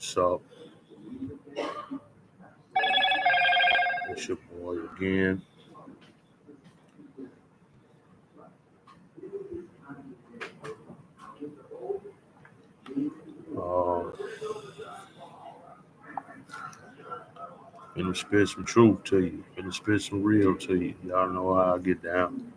So it's your boy again. Um, Finna spit some truth to you. Finna spit some real to you. Y'all know how I get down.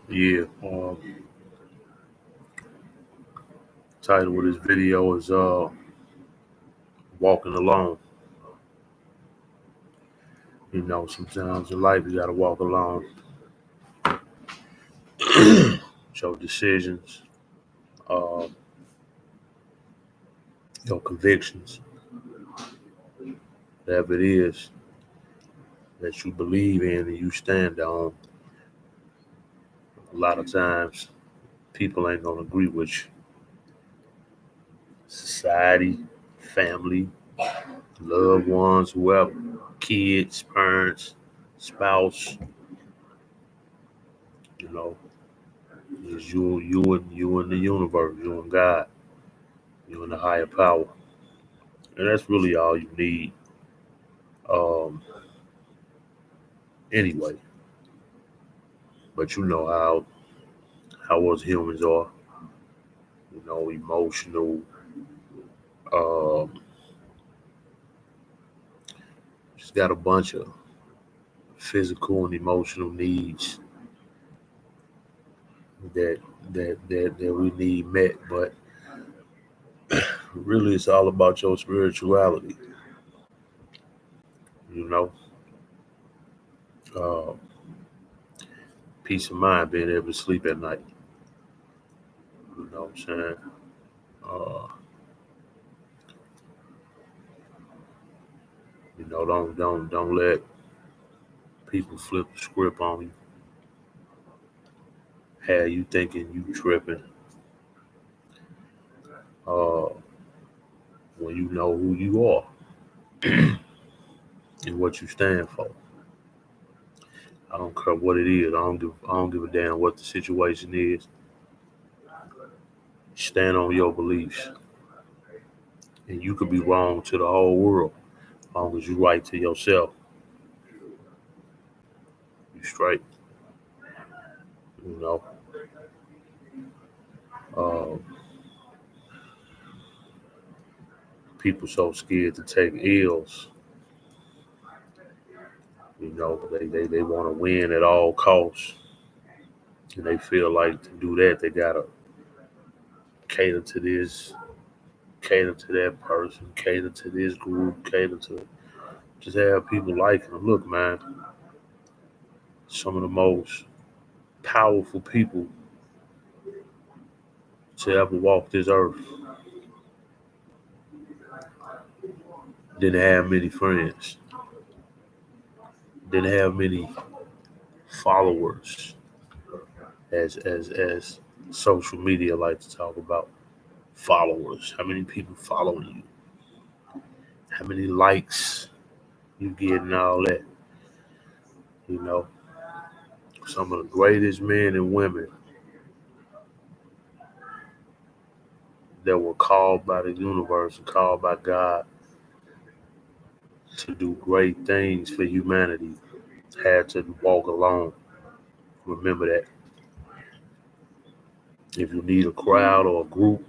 Yeah. Title of this video is walking alone. You know, sometimes in life you gotta walk alone. Your decisions, uh, your convictions, whatever it is that you believe in and you stand on. A lot of times people ain't gonna agree with you. Society, family, loved ones, whoever, kids, parents, spouse, you know, it's you and the universe, you and God, you and the higher power. And that's really all you need. Um, anyway, but you know how us humans are, emotional, um, just got a bunch of physical and emotional needs that that we need met, but really it's all about your spirituality, you know. Uh, Peace of mind, being able to sleep at night. You know what I'm saying? Uh, don't let people flip the script on you. Have you thinking you tripping? Uh, when you know who you are and what you stand for. I don't care what it is. I don't give a damn what the situation is. Stand on your beliefs, and you could be wrong to the whole world. As long as you right to yourself, you straight. You know. Uh, People so scared to take L's. You know, they want to win at all costs. And they feel like to do that, they got to cater to this, cater to that person, cater to this group, cater to just have people liking them. Look, man, some of the most powerful people to ever walk this earth didn't have many friends, didn't have many followers, as social media like to talk about followers. How many people following you? How many likes you get and all that? You know, some of the greatest men and women that were called by the universe and called by God to do great things for humanity had to walk alone. Remember that. If you need a crowd or a group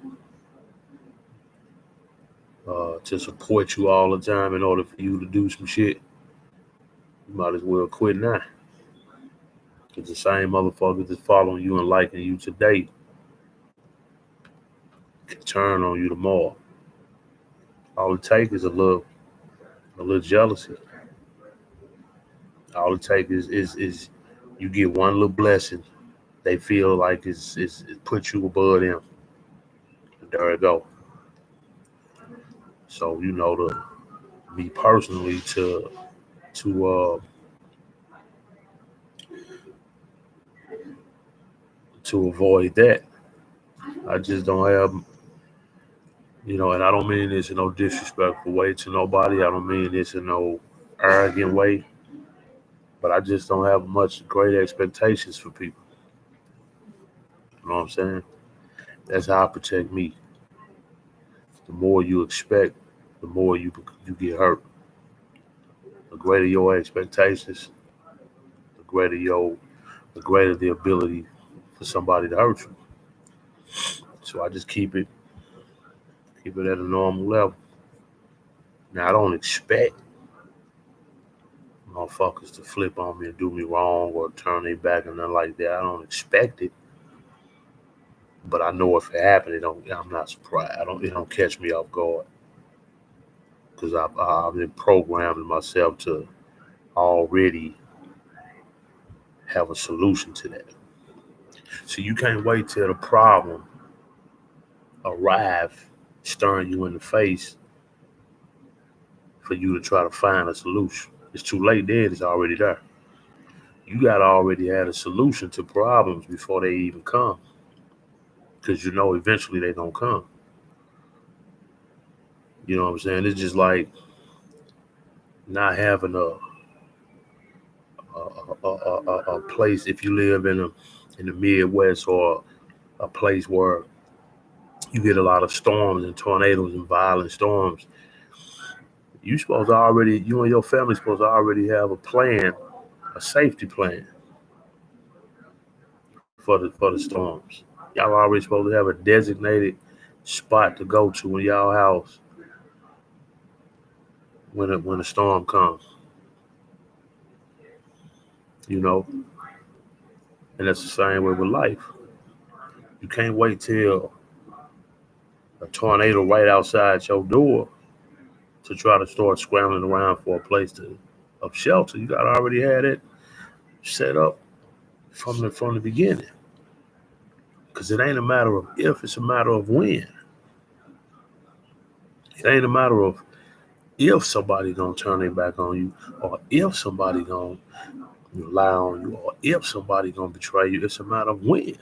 to support you all the time in order for you to do some shit, you might as well quit now. Because the same motherfuckers that's following you and liking you today can turn on you tomorrow. All it takes is a little jealousy. All it takes is you get one little blessing. They feel like it puts you above them. And there it go. So to me personally, to to avoid that, I just don't have and I don't mean this in no disrespectful way to nobody. I don't mean this in no arrogant way, but I just don't have much great expectations for people. You know what I'm saying? That's how I protect me. The more you expect, the more you get hurt. The greater your expectations, the greater the greater the ability for somebody to hurt you. So I just keep it at a normal level. Now I don't expect motherfuckers to flip on me and do me wrong or turn their back and nothing like that. I don't expect it, but I know if it happened, I'm not surprised. It don't catch me off guard because I've been programming myself to already have a solution to that. So you can't wait till the problem arrive, staring you in the face, for you to try to find a solution. It's too late. Then it's already there. You gotta already have a solution to problems before they even come, because eventually they gonna come. You know what I'm saying? It's just like not having a place. If you live in the Midwest, or a place where you get a lot of storms and tornadoes and violent storms, you and your family supposed to already have a plan, a safety plan for the storms. Y'all already supposed to have a designated spot to go to in y'all house when a storm comes. You know, and that's the same way with life. You can't wait till a tornado right outside your door to try to start scrambling around for a place of shelter. You got to already have it set up from the beginning. Because it ain't a matter of if, it's a matter of when. It ain't a matter of if somebody gonna turn their back on you, or if somebody gonna lie on you, or if somebody gonna betray you. It's a matter of when.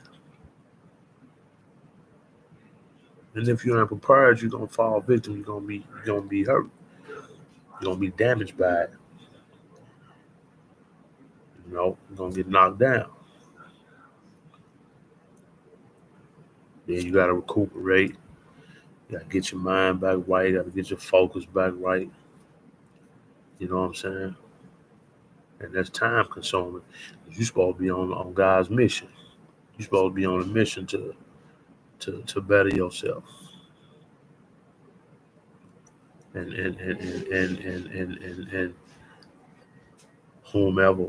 And if you ain't prepared, you're gonna fall victim. You're gonna be hurt. You're gonna be damaged by it. You're gonna get knocked down. Then you gotta recuperate. You gotta get your mind back right. You gotta get your focus back right. You know what I'm saying? And that's time consuming. You're supposed to be on God's mission. You're supposed to be on a mission to better yourself. And whomever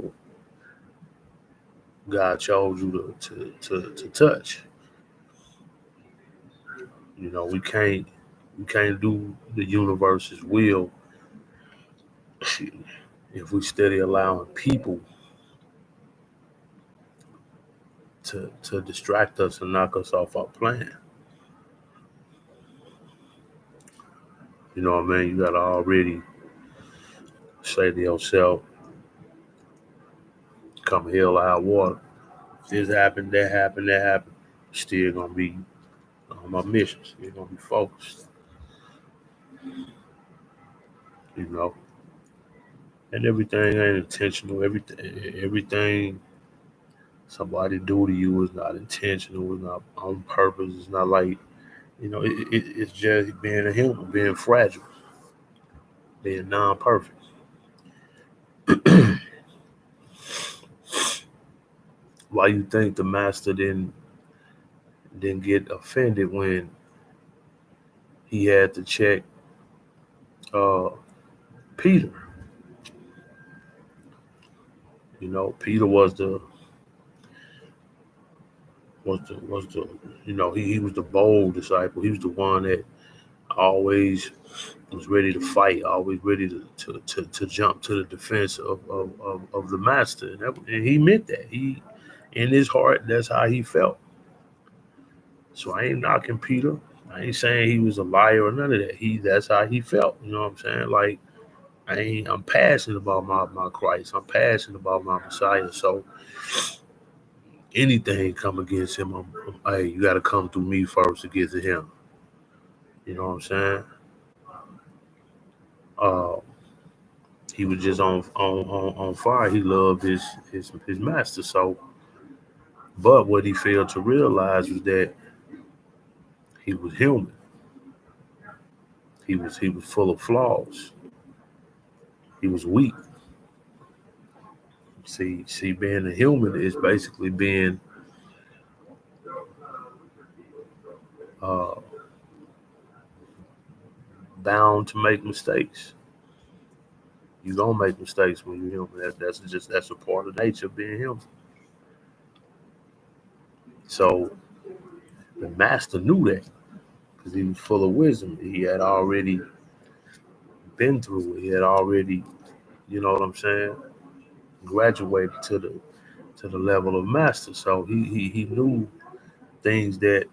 God chose you to touch. We can't do the universe's will if we steady allowing people to distract us and knock us off our plan. You know what I mean? You gotta already say to yourself, come hell or high water. If this happened, that happened, that happened. Still gonna be on my mission. Still gonna be focused. You know, and everything ain't intentional. Everything somebody do to you is not intentional. It's not on purpose. It's not like it's just being a human, being fragile, being non-perfect. Why you think the master didn't get offended when he had to check uh, Peter? Peter was he was the bold disciple. He was the one that always was ready to fight, always ready to jump to the defense of the master. And he meant that. He in his heart, that's how he felt. So I ain't knocking Peter. I ain't saying he was a liar or none of that. That's how he felt. You know what I'm saying? Like I'm passionate about my Christ. I'm passionate about my Messiah. So anything come against him, hey, you got to come through me first to get to him. You know what I'm saying? Uh, he was just on fire. He loved his master. So, but what he failed to realize was that he was human. He was full of flaws. He was weak. See, being a human is basically being uh, bound to make mistakes. You gonna make mistakes when you're human. That's a part of nature of being human. So the master knew that because he was full of wisdom. He had already been through it. He had already, you know what I'm saying, graduated to the level of master. So he knew things that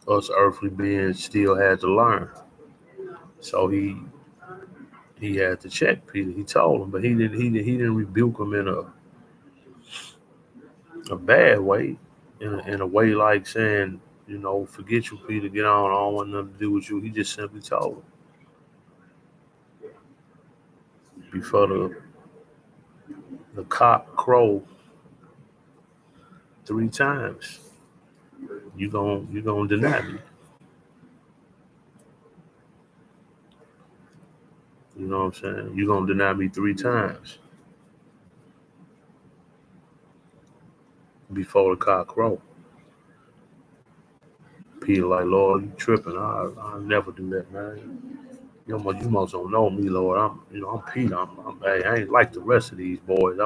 us earthly beings still had to learn. So he had to check Peter. He told him, but he didn't rebuke him in a bad way, in a way like saying, forget you, Peter, get on. I don't want nothing to do with you. He just simply told him before the cock crow 3 times, you gonna deny me. You know what I'm saying? You gonna deny me 3 times before the cock crow. Peter like, Lord, you tripping? I'll never do that, man. You must don't know me, Lord. I'm Peter. Hey, I ain't like the rest of these boys.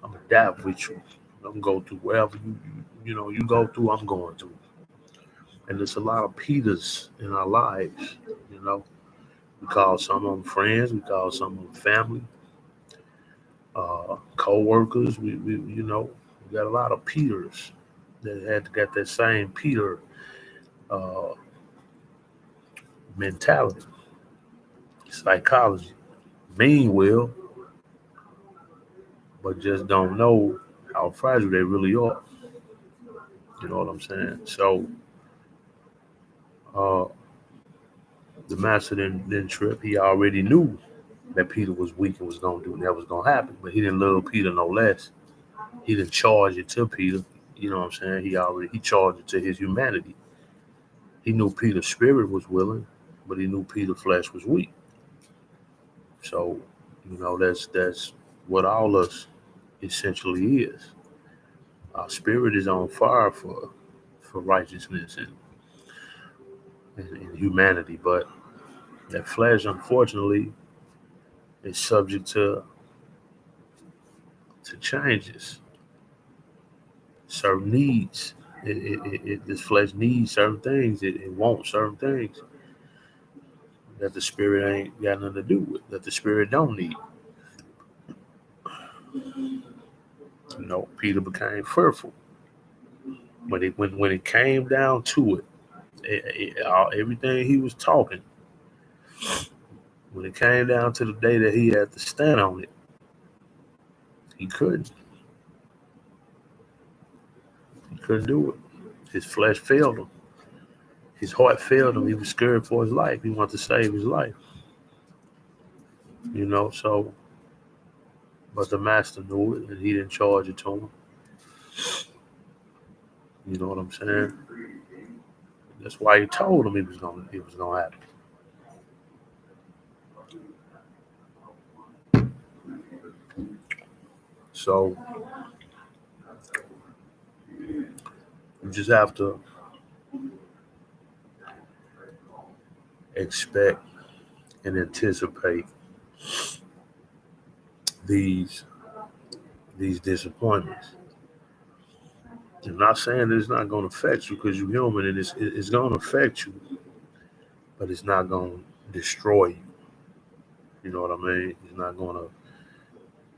I'm a dab with you. I'm gonna go through wherever you go through. I'm going through. And there's a lot of Peters in our lives. You know, we call some of them friends. We call some of them family, co-workers. We got a lot of Peters that had got that same Peter uh, mentality, psychology. Mean well, but just don't know how fragile they really are. You know what I'm saying? So uh, the master didn't trip. He already knew that Peter was weak and was gonna do that was gonna happen, but he didn't love Peter no less. He didn't charge it to Peter. You know what I'm saying? He charged it to his humanity. He knew Peter's spirit was willing, but he knew Peter's flesh was weak. So, that's what all us essentially is. Our spirit is on fire for righteousness and humanity, but that flesh, unfortunately, is subject to changes, certain needs. This flesh needs certain things. It wants certain things that the spirit ain't got nothing to do with. That the spirit don't need. Peter became fearful when it came down to everything he was talking. When it came down to the day that he had to stand on it, he couldn't. He couldn't do it. His flesh failed him. His heart failed him. He was scared for his life. He wanted to save his life. So, but the master knew it and he didn't charge it to him. You know what I'm saying? That's why he told him it was gonna happen. So you just have to expect and anticipate these these disappointments. I'm not saying that it's not going to affect you because you're human and it's going to affect you, but it's not going to destroy you. You know what I mean? It's not going to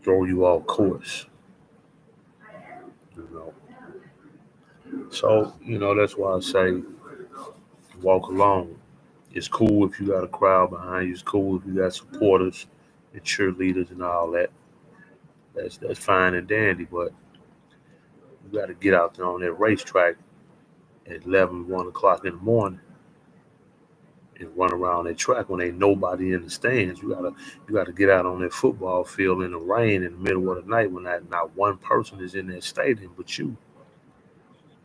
throw you off course. You know. So that's why I say walk alone. It's cool if you got a crowd behind you. It's cool if you got supporters and cheerleaders and all that. That's fine and dandy, but you got to get out there on that racetrack at 11, 1 o'clock in the morning and run around that track when ain't nobody in the stands. You gotta get out on that football field in the rain in the middle of the night when not one person is in that stadium but you.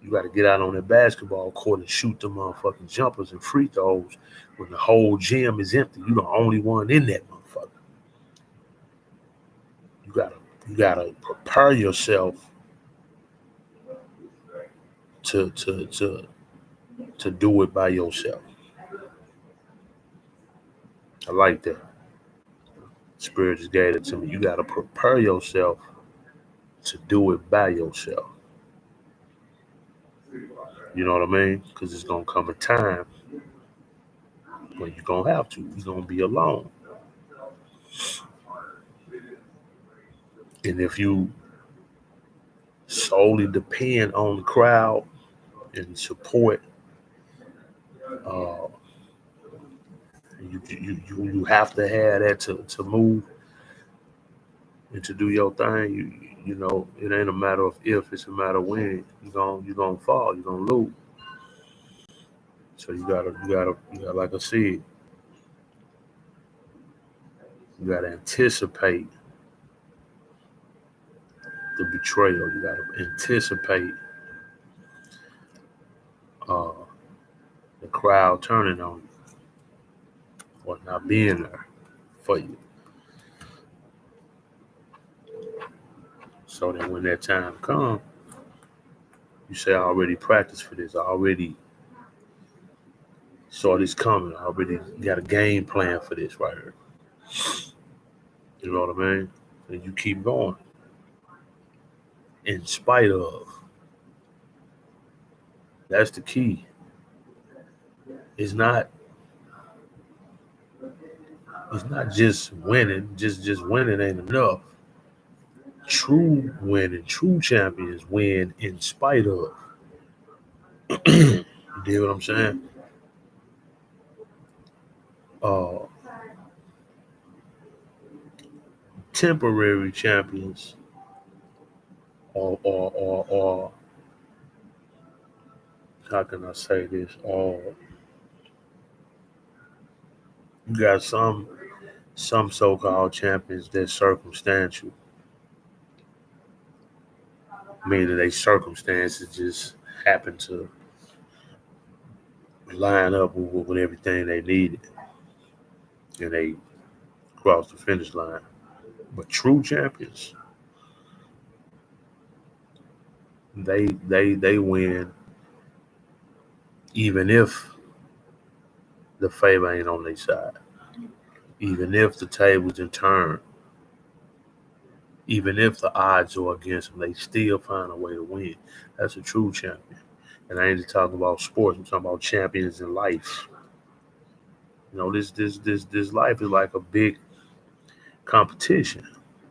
You got to get out on that basketball court and shoot them motherfucking jumpers and free throws when the whole gym is empty. You the only one in that motherfucker. You gotta you gotta prepare yourself to do it by yourself. I like that. Spirit just gave it to me. You gotta prepare yourself to do it by yourself. You know what I mean? Because it's gonna come a time when you're gonna have to. You're gonna be alone. And if you solely depend on the crowd and support, uh, you have to have that to move and to do your thing. It ain't a matter of if, it's a matter of when. You gonna fall, you're gonna lose. So you gotta like I said, you gotta anticipate the betrayal. You gotta anticipate uh, the crowd turning on you or not being there for you. So that when that time comes, you say, I already practiced for this. I already saw this coming. I already got a game plan for this right here. You know what I mean? And you keep going in spite of. That's the key. It's not it's not just winning. Just winning ain't enough. True winning, true champions win in spite of. You get what I'm saying? Uh, Temporary champions or how can I say this? You got some so-called champions that circumstantial, meaning they circumstances just happen to line up with everything they needed, and they cross the finish line. But true champions, they win even if the favor ain't on their side, even if the tables didn't turn, even if the odds are against them, they still find a way to win. That's a true champion. And I ain't just talking about sports. I'm talking about champions in life. This life is like a big competition,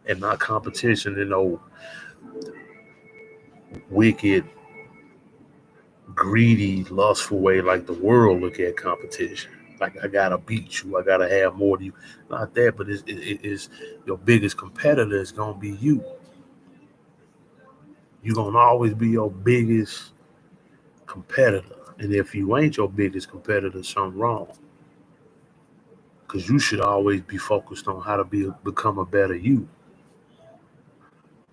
and not competition in no wicked, greedy, lustful way like the world look at competition. Like I gotta beat you, I gotta have more than you. Not that, but it's your biggest competitor is gonna be you. You're gonna always be your biggest competitor. And if you ain't your biggest competitor, something wrong. Because you should always be focused on how to become a better you,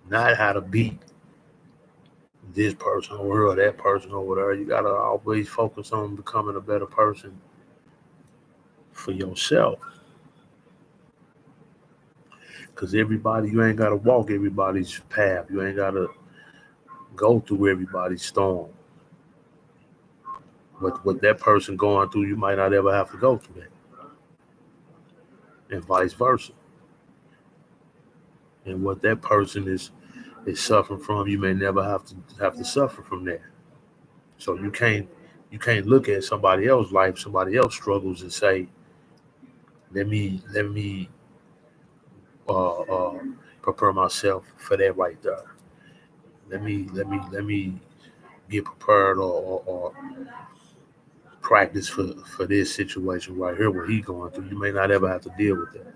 not how to beat this person over here or that person over there. You gotta always focus on becoming a better person for yourself. Because you ain't gotta walk everybody's path. You ain't gotta go through everybody's storm. What that person going through, you might not ever have to go through that, and vice versa. And what that person is is suffering from, you may never have to suffer from that. So you can't look at somebody else's life, somebody else struggles, and say, let me uh, uh, prepare myself for that right there. Let me get prepared, or practice for this situation right here, what he going through. You may not ever have to deal with that.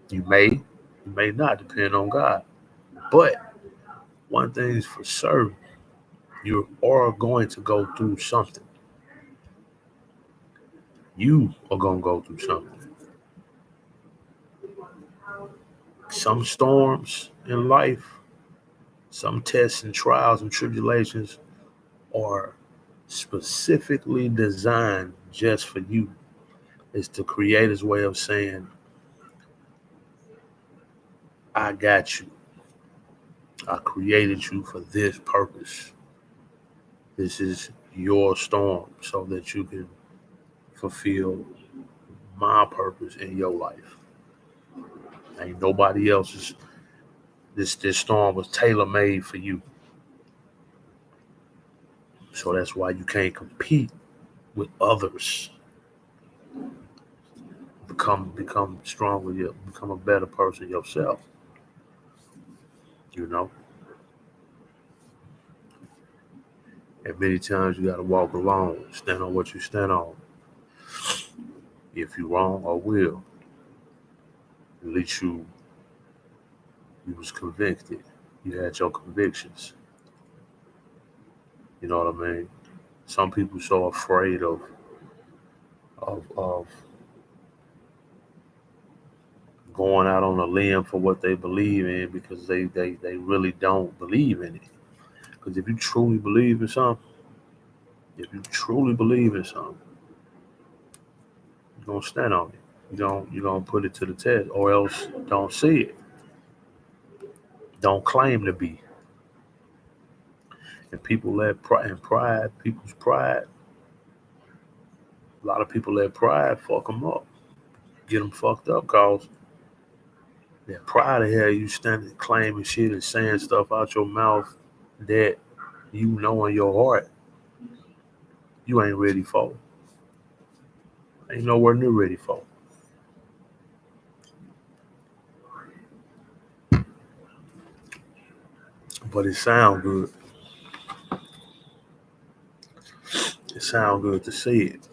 You may not, depend on God. But one thing is for certain, you are going to go through something. You are gonna go through something. Some storms in life, some tests and trials and tribulations are specifically designed just for you. It's the Creator's way of saying, I got you. I created you for this purpose. This is your storm so that you can fulfill my purpose in your life. Ain't nobody else's. This storm was tailor made for you. So that's why you can't compete with others. Become stronger. You become a better person yourself. You know. And many times you gotta walk alone. Stand on what you stand on. If you wrong or will, at least you was convicted. You had your convictions. You know what I mean? Some people so afraid of going out on a limb for what they believe in, because they really don't believe in it. Because if you truly believe in something, if you truly believe in something, you're gonna stand on it. You're gonna put it to the test, or else don't see it. Don't claim to be. And people let people's pride. A lot of people let pride fuck them up, get them fucked up, cause that pride of hell, you standing claiming shit and saying stuff out your mouth that you know in your heart you ain't ready for. Ain't nowhere near ready for. But it sound good. It sound good to see it.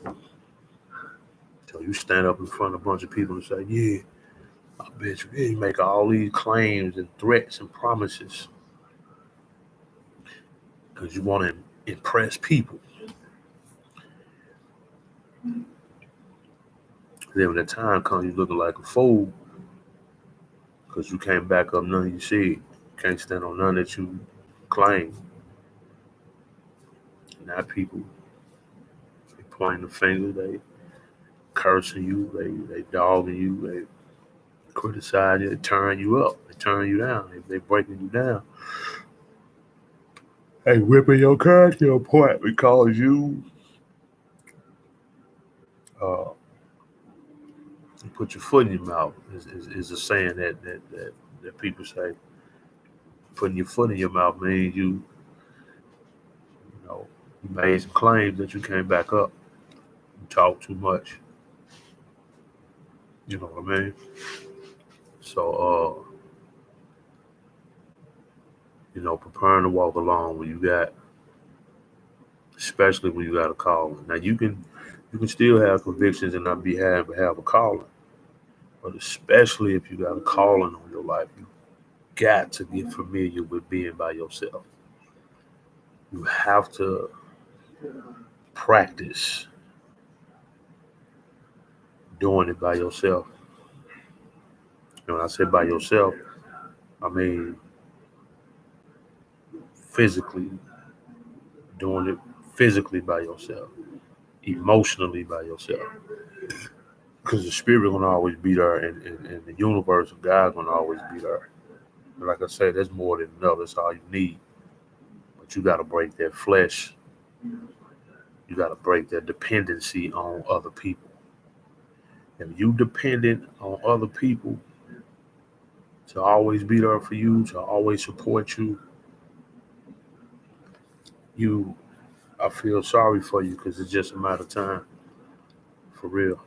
So you stand up in front of a bunch of people and say, "Yeah, I bet you." Yeah, you make all these claims and threats and promises because you want to impress people. Then when the time comes, you looking like a fool because you can't back up none you said. Can't stand on none that you claim. Now people, they pointing the finger, they cursing you, they dogging you, they criticize you, they turn you up, they turn you down, they breaking you down. They ripping your character apart because uh, you put your foot in your mouth. Is a saying that people say. Putting your foot in your mouth means you made some claims that you can't back up. You talk too much. You know what I mean? So preparing to walk along when you got, especially when you got a calling. Now you can still have convictions and not be have a calling, but especially if you got a calling on your life, you got to get familiar with being by yourself. You have to practice doing it by yourself. And when I say by yourself, I mean physically doing it physically by yourself, emotionally by yourself. Because the spirit gonna always be there, and the universe of God gonna always be there. And like I said, there's more than enough. That's all you need. But you gotta break that flesh. You gotta break that dependency on other people. If you dependent on other people to always be there for you, to always support you, I feel sorry for you because it's just a matter of time, for real.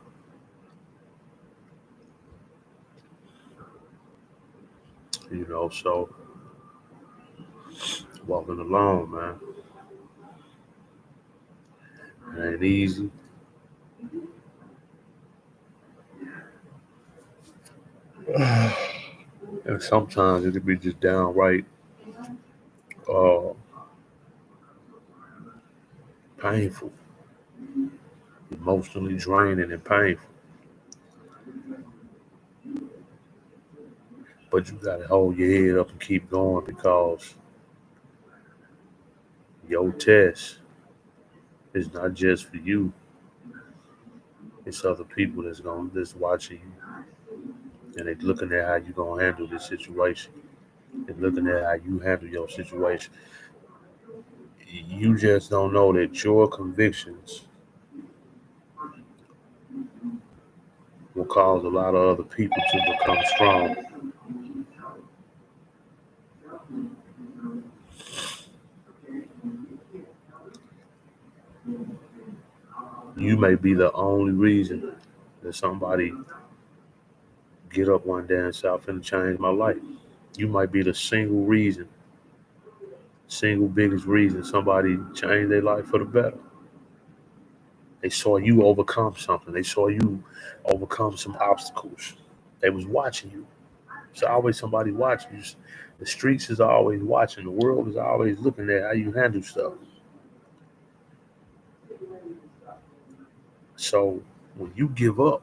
So walking alone, man, it ain't easy. And sometimes it could be just downright uh, painful, emotionally draining and painful. But you gotta hold your head up and keep going because your test is not just for you. It's other people that's watching you and they looking at how you gonna handle this situation. They're looking at how you handle your situation. You just don't know that your convictions will cause a lot of other people to become strong. You may be the only reason that somebody get up one day and say, I'm finna change my life. You might be the single biggest reason somebody changed their life for the better. They saw you overcome something. They saw you overcome some obstacles. They was watching you. It's always somebody watching you. The streets is always watching. The world is always looking at how you handle stuff. So when you give up,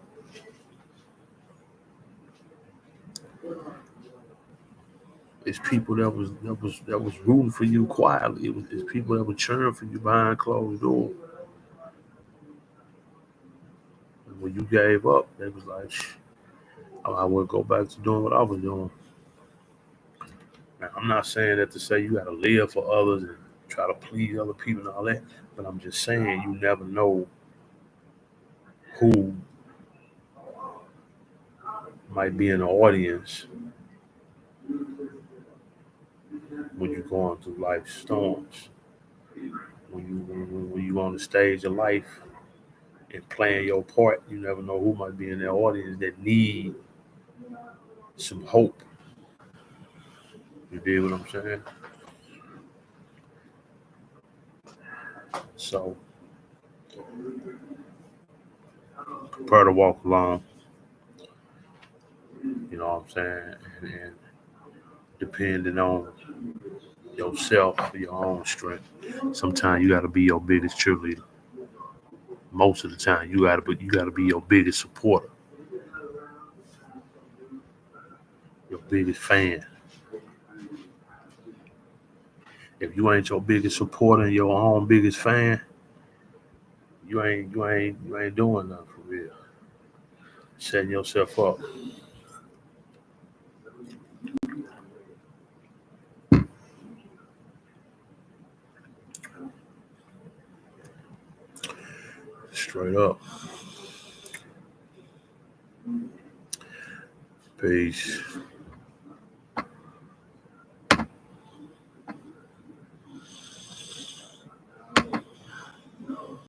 it's people that was rooting for you quietly. It's people that were cheering for you behind closed doors. And when you gave up, they was like, I would go back to doing what I was doing. Now, I'm not saying that to say you got to live for others and try to please other people and all that, but I'm just saying you never know who might be in the audience when you're going through life storms. When you on the stage of life and playing your part, you never know who might be in the audience that need some hope. You dig what I'm saying? So prepare to walk alone. You know what I'm saying? And depending on yourself for your own strength. Sometimes you got to be your biggest cheerleader. Most of the time, you gotta be your biggest supporter, your biggest fan. If you ain't your biggest supporter and your own biggest fan, you ain't doing nothing for real. Setting yourself up straight up. Peace.